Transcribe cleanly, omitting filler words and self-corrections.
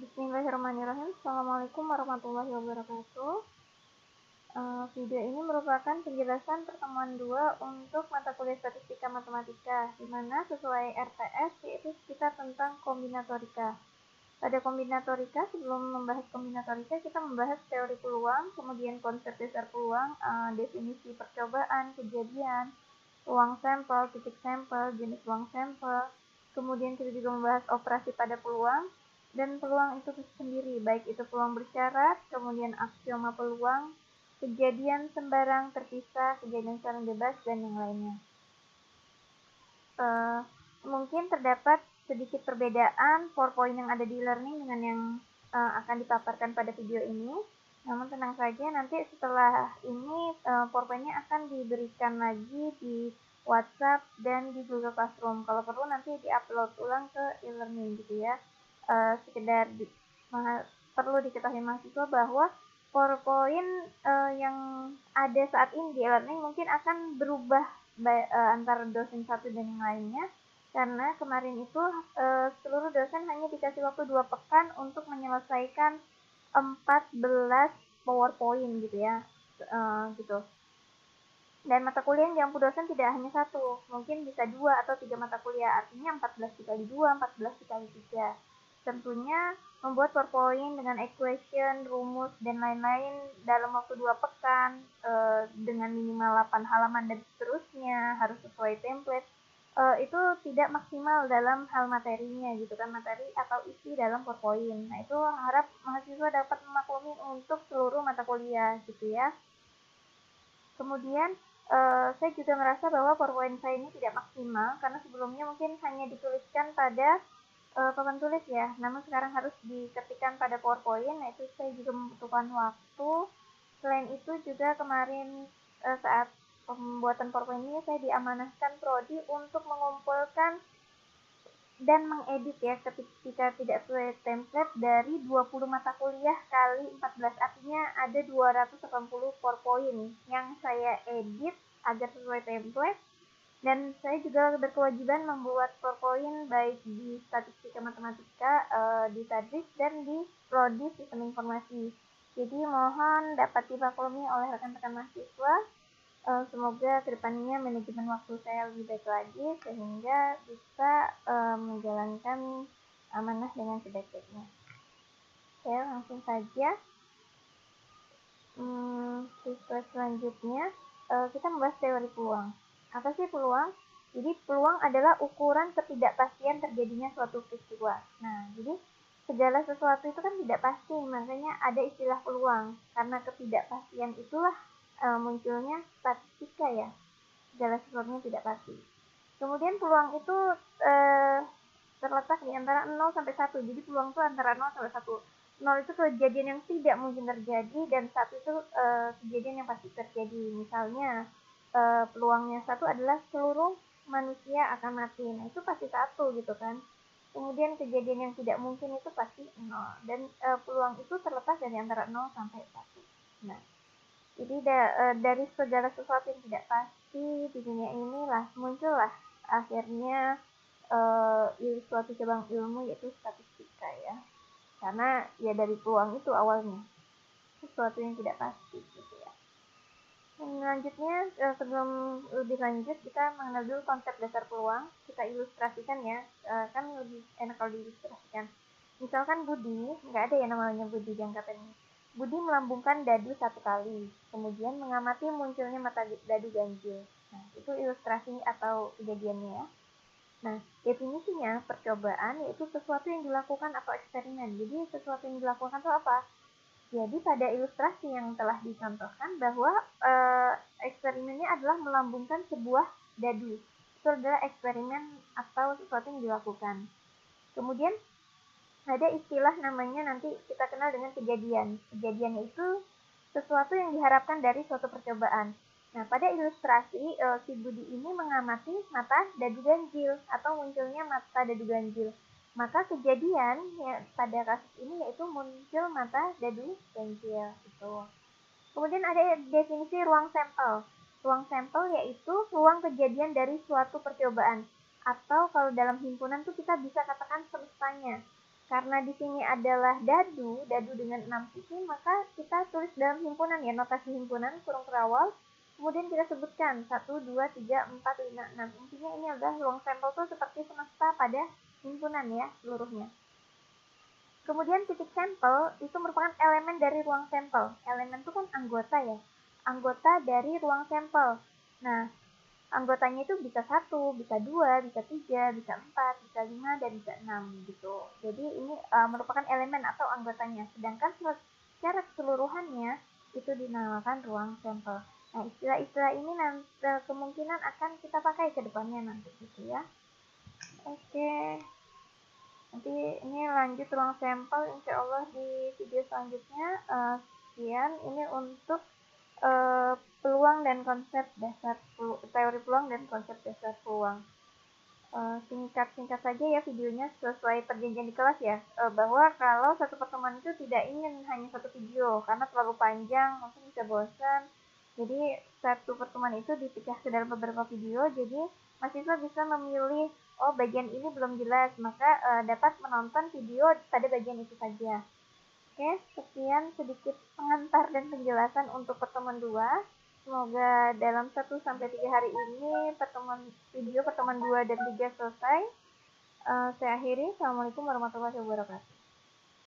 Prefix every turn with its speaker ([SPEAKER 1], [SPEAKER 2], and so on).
[SPEAKER 1] Bismillahirrahmanirrahim. Assalamualaikum warahmatullahi wabarakatuh. Video ini merupakan penjelasan pertemuan 2 untuk mata kuliah statistika matematika, di mana sesuai RTS yaitu sekitar tentang kombinatorika. Pada kombinatorika, sebelum membahas kombinatorika, kita membahas teori peluang, kemudian konsep dasar peluang, definisi percobaan, kejadian, peluang sampel, titik sampel, jenis peluang sampel. Kemudian kita juga membahas operasi pada peluang, dan peluang itu sendiri, baik itu peluang bersyarat, kemudian aksioma peluang, kejadian sembarang, terpisah, kejadian saling bebas, dan yang lainnya. Mungkin terdapat sedikit perbedaan PowerPoint yang ada di e-learning dengan yang akan dipaparkan pada video ini. Namun tenang saja, nanti setelah ini PowerPoint-nya akan diberikan lagi di WhatsApp dan di Google Classroom. Kalau perlu nanti di-upload ulang ke e-learning gitu ya. Sekedar perlu diketahui mahasiswa bahwa PowerPoint yang ada saat ini di e-learning mungkin akan berubah antara dosen satu dan yang lainnya, karena kemarin itu seluruh dosen hanya dikasih waktu 2 pekan untuk menyelesaikan 14 PowerPoint gitu ya, gitu. Dan mata kuliah yang diampu dosen tidak hanya 1, mungkin bisa 2 atau 3 mata kuliah, artinya 14 dikali 2, 14 dikali 3. Tentunya membuat PowerPoint dengan equation, rumus, dan lain-lain dalam waktu 2 pekan dengan minimal 8 halaman dan seterusnya, harus sesuai template, itu tidak maksimal dalam hal materinya gitu kan, materi atau isi dalam PowerPoint. Nah, itu harap mahasiswa dapat memaklumi untuk seluruh mata kuliah gitu ya. Kemudian saya juga merasa bahwa PowerPoint saya ini tidak maksimal karena sebelumnya mungkin hanya dituliskan pada papan tulis ya, namun sekarang harus diketikkan pada PowerPoint. Nah, itu saya juga membutuhkan waktu. Selain itu juga kemarin saat pembuatan PowerPoint ini saya diamanahkan prodi untuk mengumpulkan dan mengedit ya ketika tidak sesuai template dari 20 mata kuliah kali 14, artinya ada 280 PowerPoint yang saya edit agar sesuai template. Dan saya juga berkewajiban membuat PowerPoint baik di statistika matematika, di Tadris, dan di prodi sistem informasi. Jadi mohon dapat dimaklumi oleh rekan-rekan mahasiswa. Semoga kedepannya manajemen waktu saya lebih baik lagi sehingga bisa menjalankan amanah dengan sebaik-baiknya. Oke, langsung saja. Siswa selanjutnya kita membahas teori peluang. Apa sih peluang? Jadi peluang adalah ukuran ketidakpastian terjadinya suatu peristiwa. Nah, jadi segala sesuatu itu kan tidak pasti, makanya ada istilah peluang. Karena ketidakpastian itulah munculnya statistika ya. Segala sesuatunya tidak pasti. Kemudian peluang itu terletak di antara 0 sampai 1. Jadi peluang itu antara 0 sampai 1. 0 itu kejadian yang tidak mungkin terjadi, dan 1 itu kejadian yang pasti terjadi. Misalnya peluangnya 1 adalah seluruh manusia akan mati. Nah, itu pasti 1 gitu kan. Kemudian kejadian yang tidak mungkin itu pasti 0. Dan peluang itu terletak dari antara 0 sampai 1. Nah, jadi dari segala sesuatu yang tidak pasti di dunia inilah muncullah akhirnya suatu cabang ilmu yaitu statistika ya. Karena ya dari peluang itu awalnya, sesuatu yang tidak pasti gitu ya. Selanjutnya, sebelum lebih lanjut, kita mengenal dulu konsep dasar peluang. Kita ilustrasikan ya, kan lebih enak kalau diilustrasikan. Misalkan Budi, nggak ada ya namanya Budi di angkatan ini. Budi melambungkan dadu 1 kali, kemudian mengamati munculnya mata dadu ganjil. Nah, itu ilustrasi atau kejadiannya ya. Nah, definisinya percobaan yaitu sesuatu yang dilakukan atau eksperimen. Jadi sesuatu yang dilakukan itu apa? Jadi pada ilustrasi yang telah dicontohkan bahwa eksperimennya adalah melambungkan sebuah dadu. Itu adalah eksperimen atau sesuatu yang dilakukan. Kemudian ada istilah namanya nanti kita kenal dengan kejadian. Kejadian itu sesuatu yang diharapkan dari suatu percobaan. Nah, pada ilustrasi si Budi ini mengamati mata dadu ganjil atau munculnya mata dadu ganjil. Maka kejadian ya, pada kasus ini yaitu muncul mata dadu ganjil gitu. Kemudian ada definisi ruang sampel. Ruang sampel yaitu ruang kejadian dari suatu percobaan. Atau kalau dalam himpunan tuh kita bisa katakan semestanya. Karena di sini adalah dadu dengan 6 sisi, maka kita tulis dalam himpunan ya, notasi himpunan kurung terawal. Kemudian kita sebutkan 1, 2, 3, 4, 5, 6. Intinya ini adalah ruang sampel tuh seperti semesta pada himpunan ya, seluruhnya. Kemudian titik sampel itu merupakan elemen dari ruang sampel. Elemen itu kan anggota ya, anggota dari ruang sampel. Nah, anggotanya itu bisa 1, bisa 2, bisa 3, bisa 4, bisa 5, dan bisa 6 gitu. Jadi ini merupakan elemen atau anggotanya. Sedangkan secara keseluruhannya itu dinamakan ruang sampel. Nah, istilah-istilah ini nanti kemungkinan akan kita pakai ke depannya nanti gitu ya. Oke. Nanti ini lanjut ruang sampel insya Allah di video selanjutnya. Sekian ini untuk peluang dan konsep dasar teori peluang dan konsep dasar peluang. Singkat-singkat saja ya videonya sesuai perjanjian di kelas ya, bahwa kalau satu pertemuan itu tidak ingin hanya satu video karena terlalu panjang mungkin bisa bosan. Jadi satu pertemuan itu dipecah ke dalam beberapa video, jadi mahasiswa bisa memilih oh bagian ini belum jelas, maka dapat menonton video pada bagian itu saja. Oke, sekian sedikit pengantar dan penjelasan untuk pertemuan 2. Semoga dalam 1-3 hari ini video pertemuan 2 dan 3 selesai. Saya akhiri. Assalamualaikum warahmatullahi wabarakatuh.